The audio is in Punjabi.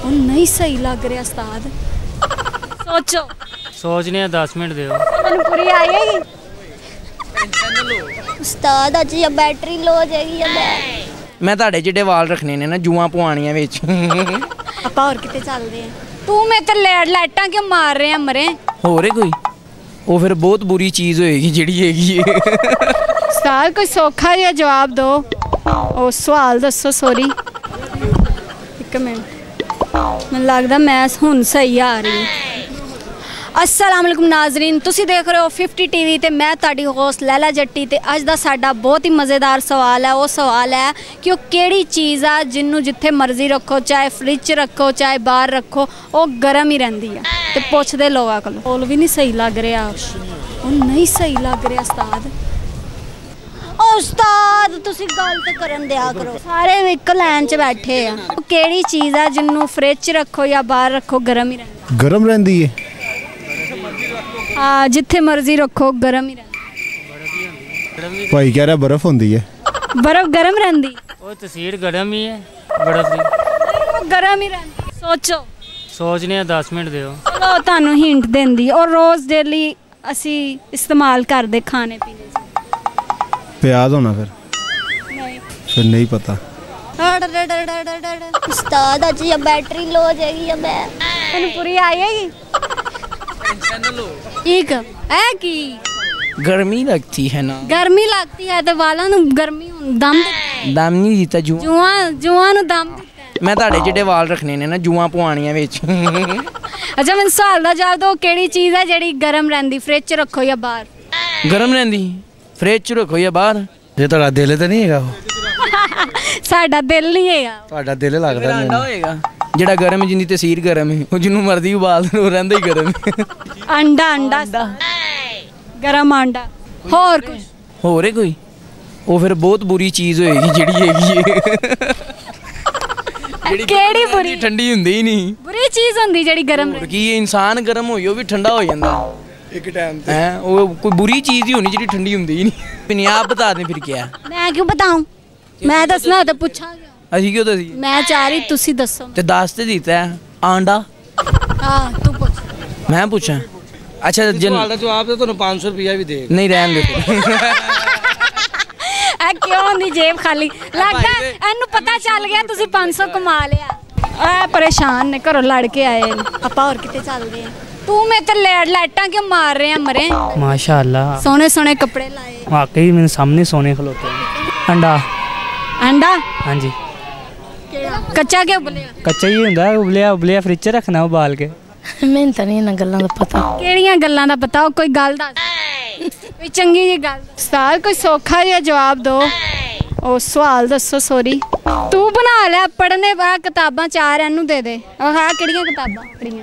नहीं सही लग रहा उस्ताद। सोचो सोचने 10 मिनट दो। पूरी आएगी उस्ताद अज या बैटरी लो हो जाएगी या मैं ਤੁਹਾਡੇ ਜਿਹੜੇ ਵਾਲ ਰੱਖਣੇ ਨੇ ਨਾ ਜੂਆਂ ਪਵਾਉਣੀਆਂ ਵਿੱਚ ਆਪਾਂ ਹੋਰ ਕਿਤੇ ਚੱਲਦੇ ਆ। ਤੂੰ ਮੇਰੇ ਤੇ ਲਾਈਟਾਂ ਕਿਉਂ ਮਾਰ ਰਿਹਾ ਮਰੇ? ਹੋਰ ਕੋਈ ਉਹ ਫਿਰ ਬਹੁਤ ਬੁਰੀ ਚੀਜ਼ ਹੋਏਗੀ ਜਿਹੜੀ ਹੈਗੀ ਹੈ। ਉਸਤਾਦ ਕੋਈ ਸੌਖਾ ਜਿਹਾ ਜਵਾਬ ਦਿਓ। ਉਹ ਸਵਾਲ ਦੱਸੋ। ਸੌਰੀ ਇੱਕ ਮਿੰਟ ਮੈਨੂੰ ਲੱਗਦਾ ਮੈਂ ਹੁਣ ਸਹੀ ਆ ਰਹੀ। अस्सलाम वालेकुम नाजरीन, तुसी देख रहे हो 50 TV ते मैं ताड़ी होस्ट लैला जट्टी ते अज दा साडा बहुत ही मज़ेदार सवाल है। वो सवाल है कि वो केड़ी चीज़ आ जिन्नू जिथे मर्जी रखो, चाहे फ्रिज च रखो चाहे बाहर रखो, वो गर्म ही रहिंदी है। ते पुछदे लोगां कोलों बोल भी नहीं सही लग रहा, वो नहीं सही लग रहा उस्ताद। उस्ताद तुसी गल ते करन दिया करो। सारे इक लाइन च बैठे आ। केड़ी चीज़ आ जिन्नू फ्रिज च रखो या बाहर रखो गर्म ही रहिंदी? गर्म रहिंदी है। हाँ जिथे मर्जी रखो गर्म ही रहिंदी। भाई कह रहा बर्फ होंदी है। बर्फ गर्म रहिंदी? वो तस्वीर गर्म ही है बर्फ दी। गर्म ही रहिंदी। सोचो सोचने 10 मिनट दो। चलो तुहानू हिंट देंदी। और रोज़ डेली असी इस्तेमाल करते खाने पीने च। प्याज होना फिर नहीं। फिर नहीं पता। उस्ताद अज या बैटरी लो हो जाएगी या मैं पूरी आएगी ठीक है कि गर्मी लगती है ना। गर्मी लगती है तो वाला नु गर्मी दम ਦਮ ਨਹੀਂ ਦਿੱਤਾ ਜੂਆਂ ਜੂਆਂ ਨੂੰ ਦਮ ਦਿੱਤਾ। ਮੈਂ ਤੁਹਾਡੇ ਜਿਹੜੇ ਵਾਲ ਰੱਖਣੇ ਨੇ ਨਾ ਜੂਆਂ ਪਵਾਉਣੀਆਂ ਵਿੱਚ। ਅੱਛਾ ਮੈਨੂੰ ਸਵਾਲ ਦਾ ਜਵਾਬ ਦਿਓ। ਕਿਹੜੀ ਚੀਜ਼ ਹੈ ਜਿਹੜੀ ਗਰਮ ਰਹਿੰਦੀ? ਫ੍ਰਿਜ 'ਚ ਰੱਖੋ ਜਾਂ ਬਾਹਰ? ਗਰਮ ਰਹਿੰਦੀ ਫ੍ਰਿਜ 'ਚ ਰੱਖੋ ਜਾਂ ਬਾਹਰ? ये ਤੁਹਾਡਾ ਦਿਲ ਤਾਂ ਨਹੀਂ ਹੈਗਾ ਉਹ? ਸਾਡਾ ਦਿਲ ਨਹੀਂ ਹੈਗਾ। ਤੁਹਾਡਾ ਦਿਲ ਲੱਗਦਾ ਅੰਡਾ ਹੋਏਗਾ ਜਿਹੜਾ ਗਰਮ ਜਿੰਦੀ ਤਸੀਰ ਗਰਮ ਹੈ, ਉਹ ਜਿਹਨੂੰ ਮਰਦੀ ਉਬਾਲ ਉਹ ਰਹਿੰਦਾ ਹੀ ਗਰਮ। ਅੰਡਾ ਗਰਮ ਅੰਡਾ। ਹੋਰ ਕੁਝ? ਹੋਰ ਹੈ ਕੋਈ? ਉਹ ਫਿਰ ਬਹੁਤ ਬੁਰੀ ਚੀਜ਼ ਹੋਏਗੀ ਜਿਹੜੀ ਹੈਗੀ ਹੈ। ਕਿਹੜੀ ਬੁਰੀ? ਠੰਡੀ ਹੁੰਦੀ ਹੀ ਨਹੀਂ। ਬੁਰੀ ਚੀਜ਼ ਹੁੰਦੀ ਜਿਹੜੀ ਗਰਮ ਹੋਰ ਕੀ ਇਨਸਾਨ ਗਰਮ ਹੋਈ ਉਹ ਵੀ ਠੰਡਾ ਹੋ ਜਾਂਦਾ ਇੱਕ ਟਾਈਮ ਤੇ ਹੈ। ਉਹ ਕੋਈ ਬੁਰੀ ਚੀਜ਼ ਹੀ ਹੋਣੀ ਜਿਹੜੀ ਠੰਡੀ ਹੁੰਦੀ ਹੀ ਨਹੀਂ। आप बता दें फिर क्या? मैं क्यों बताऊं? मैं दसना तो पूछा ਅਸੀਂ ਕਿਉਂ ਦੱਸੀ? मैं चाह रही तुसी दसो। ਤੇ ਦੱਸ ਤੇ ਦਿੱਤਾ ਹੈ ਆਂਡਾ। हाँ तू पूछ। मैं पूछा? अच्छा सवाल का जवाब तो ਤੁਹਾਨੂੰ 500 रुपया भी देगा। नहीं रहन दे ਐ ਕਿਉਂ ਹੁੰਦੀ ਜੇਬ ਖਾਲੀ? ਲੱਗਦਾ ਇਹਨੂੰ ਪਤਾ ਚੱਲ ਗਿਆ ਤੁਸੀਂ 500 ਕਮਾ ਲਿਆ। ਐ ਪਰੇਸ਼ਾਨ ਨੇ ਘਰੋਂ ਲੜ ਕੇ ਆਏ ਨੇ। ਆਪਾਂ ਹੋਰ ਕਿਤੇ ਚੱਲਦੇ ਆ। ਤੂੰ ਮੇਰੇ ਤੇ ਲਾਈਟਾਂ ਕਿਉਂ ਮਾਰ ਰਿਹਾ ਮਰੇ? माशाअल्लाह ਸੋਹਣੇ ਸੋਹਣੇ ਕੱਪੜੇ ਲਾਏ। वाकई मेरे सामने सोने खलोते हैं। अंडा। अंडा? हाँ जी। कच्चा क्या उबलिया? कच्चा ही होंदा है, उबलिया उबलिया फ्रिज च रखना उबाल के। ਮੈਨੂੰ ਤਾਂ ਨਹੀਂ ਇਹਨਾਂ ਗੱਲਾਂ ਦਾ ਪਤਾ। ਕਿਹੜੀਆਂ ਗੱਲਾਂ ਦਾ ਪਤਾ? ਕੋਈ ਗੱਲ ਦੱਸ, ਕੋਈ ਚੰਗੀ ਜਿਹੀ ਗੱਲ। ਉਸਤਾਦ ਕੋਈ ਸੌਖਾ ਜਿਹਾ ਜਵਾਬ ਦਿਓ। ਉਹ ਸਵਾਲ ਦੱਸੋ। ਸੌਰੀ ਤੂੰ ਬਣਾ ਲਿਆ ਪੜ੍ਹਨੇ ਬਾ ਕਿਤਾਬਾਂ 4 ਇਹਨੂੰ ਦੇ ਦੇ। ਆਹ ਕਿਹੜੀਆਂ ਕਿਤਾਬਾਂ ਪੜ੍ਹੀਆਂ?